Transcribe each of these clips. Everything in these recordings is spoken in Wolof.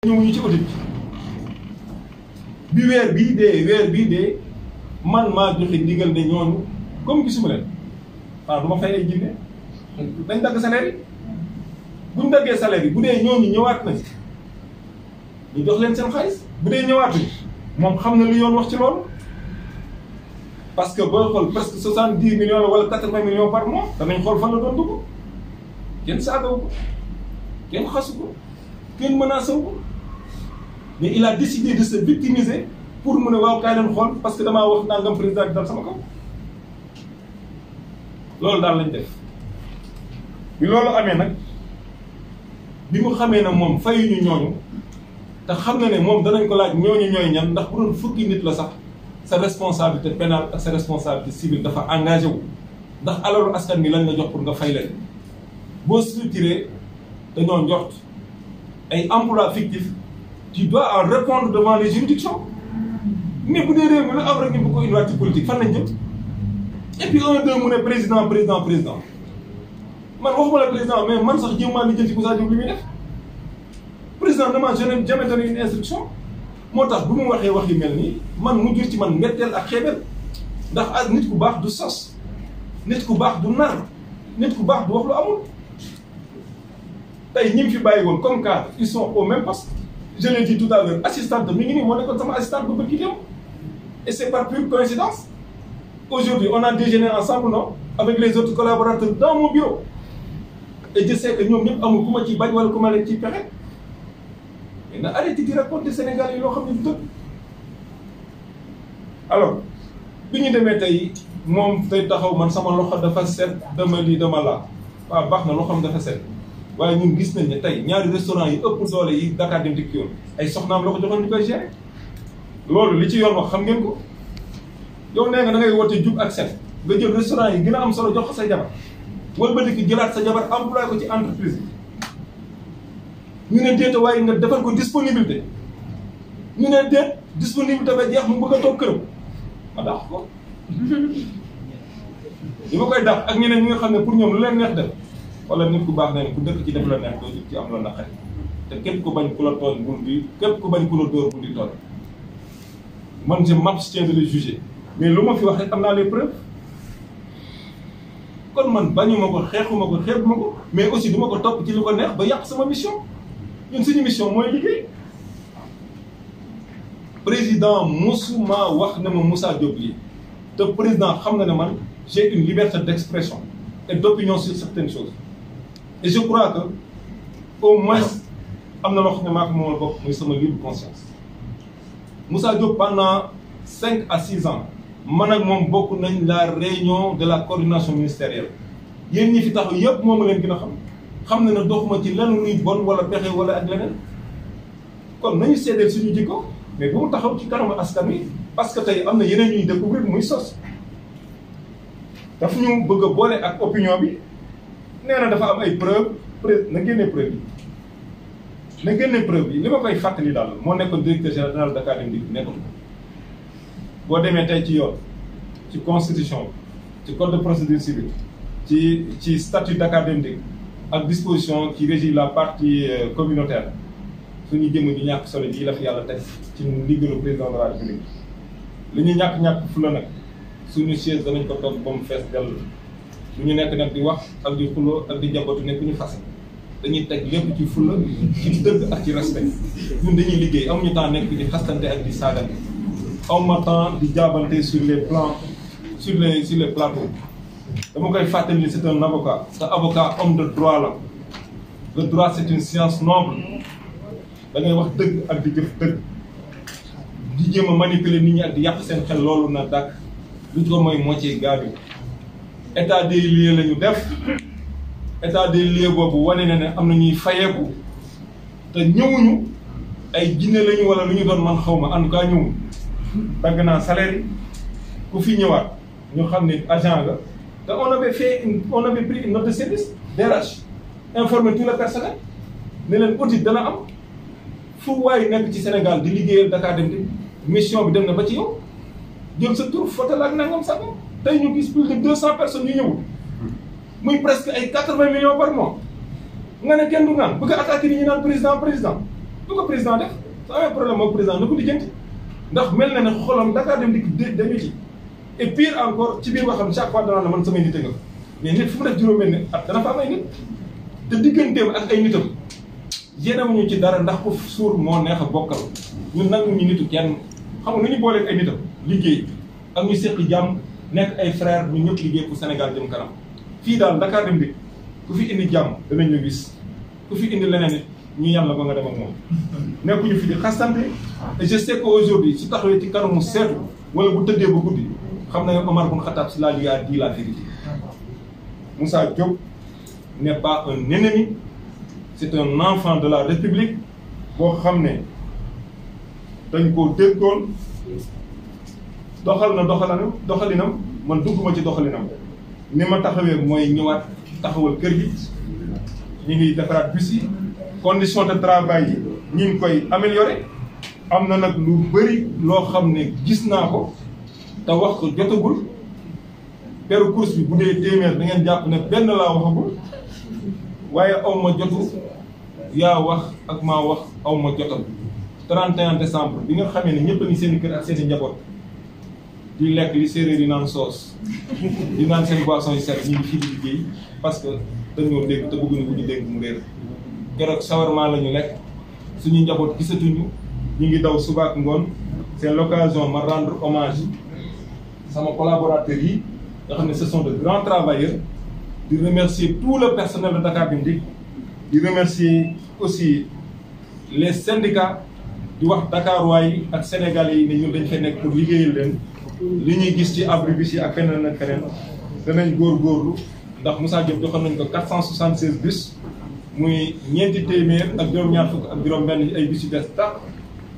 ñëwuñu ci audit bi weer bii dee man maa joxe ndigal ne ñooñu comme gisuma leen waaw du ma fay ay jinne dañ dagg salaire yi buñ daggee salaire yi bu dee ñooñu ñëwaat nañ ñu jox leen seen xaalis bu dee ñëwaatuñ moom xam na lu yoon wax ci loolu parce que booy xool presque 70 millions la wala 80 millions par mois danañ xool fan la doon dugg kenn saagaw ko kenn xasu ko kenn menacé wu ko mais il a décidé de se victimiser pour mu ne waaw kaay leen xool parce que damaa wax nangam président bi dal sama kaw loolu daal lañ def bi loolu amee nag bi mu xamee ne moom fayuñu ñooñu te xam na ne moom danañ ko laaj ñooñu ñooy ñan ndax bu doon fukki nit la sax sa responsabilité pénale ak sa responsabilité civile dafa engagé wu ndax alalu askan bi lañ la jox pour nga fay leen boo structuré dañoo njort ay emploi fictif tu dois en répondre devant les juridictions mais bu dee réew mi la am rek ñu bu ko indiwaat ci politique fan lañ jëm et puis un deux mu ne président man waxuma la président mais man sax jéem maa li jël ci Moussa Diop li muy def président dama jamais donné une instruction moo tax bu mu waxee wax yu mel nii man mu jur ci man mbetteel ak xeebel ndax ak nit ku baax du sos nit ku baax du nar nit ku baax du wax lu amul tey ñi mu fi bàyyi woon comme cadre ils sont au même poste je l'ai dit tout à l'heure assistante mi ngi nii moo nekkoon sama assistante ba bëgg dem et c'est par pure coïncidence aujourd'hui on a déjeuné ensemble non avec les autres collaborateurs dans mon bureau et je sais que ñoom ñëpp amul ku ma ciy bañ wala ku ma leen ciy pexe mais na arrêté di raconter Sénégal yi loo xam ne du dëgg alors bi ñu demee tey moom tey taxaw man sama loxo dafa set dama lii dama laa waaw baax na loxoom dafa set waaye ñun gis nañ ne tey ñaari restaurant yi ëpp doole yi Dakar Dem Dikk yoon ay soxnaam la ko joxoon ñu koy gérer loolu li ci yoon wax xam ngeen ko yow nee nga da ngay woote jub ak set nga jël restaurant yi gën a am solo jox ko sa jabar wala ba dikk jëlaat sa jabar employé ko ci entreprise bi ñu ne déet waaye nga defal ko disponibilité ñu ne déet disponibilité ba jeex mu bëgg a toog këram ma dàq ko li ma koy dàq ak ñeneen ñi nga xam ne pour ñoom lu leen neex def wala nit ku baax na ne ku dëkk ci def la neex doo ci am la naqari te képp ku bañ ku la tooñ bul di képp ku bañ ku la dóor bul di tooñ man je m'abstiens de le juger mais lu ma fi wax rek am naa les preuves kon man bañuma ko xeexuma ko xeebuma ko mais aussi duma ko topp ci li ko neex ba yàq sama mission ñun suñu mission mooy liggéey président musuma wax ne ma Moussa Diop lii te président xam na ne man j'ai une liberté d'expression et d'opinion sur certaines choses et je crois que au moins am na loo xam ne maa ko moomal bopp muy sama libre conscience Moussa Diop pendant 5 à 6 ans man ak moom bokk nañ la réunion de la coordination ministérielle yéen ñi fi taxaw yëpp moom leen gën a xam na ne doxuma ci lenn luy bon wala pexe wala ak leneen kon nañu seedeel suñu jikko mais bu mu taxaw ci kanamu askan wi parce que tey am na yeneen ñuy découvrir muy sos daf ñu bëgg a boole ak opinion bi nee na dafa am ay preuve na génne preuve yi li ma koy fàttali daal moo nekkoon directeur général Dakar Dem Dikk nekkoon boo demee tey ci yoon ci constitution ci code de procédure civile ci statut Dakar Dem Dikk ak disposition qui régit la partie communautaire suñu jëm di ñàkk solo bii la fi yàlla teg ci ndigalu président de la République li ñu ñàkk fula nag suñu chaise danañ ko toog ba mu fees dell lu ñu nekk nag di wax ak di xuloo ak di jabatu nekk ñu fase dañuy teg lépp ci fula ci dëgg ak ci respect ñun dañuy liggéey amuñu temps nekk di xastante ak di saagante awma temps di jaabante sur les plans sur les plateaux dama koy fàttali c'est un avocat te avocat homme de droit la le droit c'est une science noble da ngay wax dëgg ak di jëf dëgg di jéem a manipuler nit ñi ak di yàq seen xel loolu na dàkk lu ko mooy moitié gaabi état des lieux la ñu def état des lieux boobu wane na ne am na ñuy fayeeku te ñëwuñu ay jinne lañu wala lu ñu doon man xaw ma en tout cas ñëwuñu dagg naa salaire yi ku fi ñëwaat ñu xam ne agent nga te on avait pris une note de service DRH informer tout le personnel ne leen audit dana am fu waaye nekk ci Sénégal di liggéeyal Dakar Dem Dikk mission bi dem na ba ci yow jël sa tur photo la ak nangam sax tey ñu gis plus de 200 personnes yu ñëwul muy presque ay 80 millions par mois nga ne kenn du naan bëgg a attaquer ni ñu naan président lu ko président def su amee problème moom président na ko lijjanti ndax mel na ne xolam Dakar Dem Dikk dañu ci et pire encore ci biir waxam chaque fois danaa la man samay nit nga mais nit fu mu def juróom-benni at dana fa am ay nit te digganteem ak ay nitam yéenewuñu ci dara ndax ko suur moo neex a bokkal ñun nanguñu nitu kenn xam nga nu ñu booleeg ay nitam liggéey ak ñu seqi jàmm nekk ay frère ñu ñëpp liggéey pour Sénégal jëm kanam fii daal Dakar Dem Dikk ku fi indi jàmm danañ la gis ku fi indi leneen it ñu yàlla ba nga dem ak moom nekkuñu fi di xastante et je sais que aujourd'hui su taxawee ci kanamu seetu wala bu tëddee ba guddi xam na ne Omar Bun Khattab si la a dit la vérité. Moussa Diop n'est pas un ennemi, c'est un enfant de la République boo xam ne dañ koo déggoon doxal na doxalinam man dugguma ci doxalinam ni ma taxawee mooy ñëwaat taxawal kër gi ñu ngi defaraat bus yi condition de travail yi ñu ngi koy améliorer am na nag lu bëri loo xam ne gis naa ko te wax ko jotagul peru course bi bu dee téeméer da ngeen jàpp ne benn laa waxagul waaye aw ma jotu yaa wax ak maa wax aw ma jotal 31 décembre bi nga xamee ne ñëpp a ngi seen i kër ak seen i njaboot di lekk li séeréer yi naan soos di naan seen boisson yu set ñu ngi fii di liggéey parce que dañoo dégg te bëgguñu bu ñu dégg mu réer keroog shawarma la ñu lekk suñu njaboot gisatuñu ñu ngi daw suba ak ngoon c'est l'occasion ma rendre hommage sama collaborateurs yi nga xam ne ce sont de grands travailleurs di remercier tout le personnel de Dakar Dem Dikk di remercier aussi les syndicats di wax Dakarois yi ak Sénégalais yi ne ñun dañ fay nekk pour liggéeyal leen li ñuy gis ci abri bus yi ak feneen ak feneen danañ góorgóorlu ndax Moussa Diop joxoon nañ ko 476 bus muy ñeenti téeméer ak juróom-ñaar fukk ak juróom-benn ay bus yu bees tax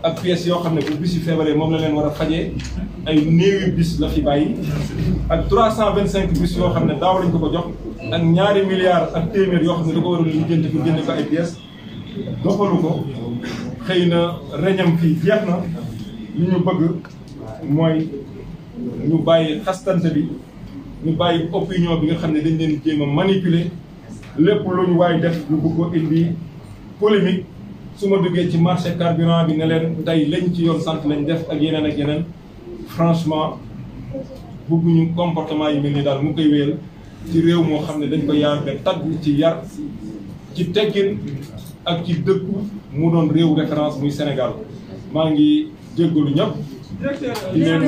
ak pièces yoo xam ne bu bus yu feebaree moom la leen war a fajee ay néewi bus la fi bàyyi ak 325 bus yoo xam ne daaw lañ ko jox ak ñaari milliards ak téeméer yoo xam ne da ko war a lijjanti pour jënd ko ay pièces doxalu ko xëy na reñam fii jeex na li ñu bëgg mooy ñu bàyyi xastante bi ñu bàyyi opinion bi nga xam ne dañ leen jéem a manipuler lépp lu ñu waay def ñu bëgg ko indi polémique su ma duggee ci marché carburant bi ne leen tey lañ ci yoon sant lañ def ak yeneen franchement bëgguñu comportement yi mel ni daal mu koy wéyal ci réew moo xam ne dañ ko yaar nga tagg ci yar ci teggin ak ci dëkku mu doon réew référence muy Sénégal maa ngi jéggalu ñëpp di leen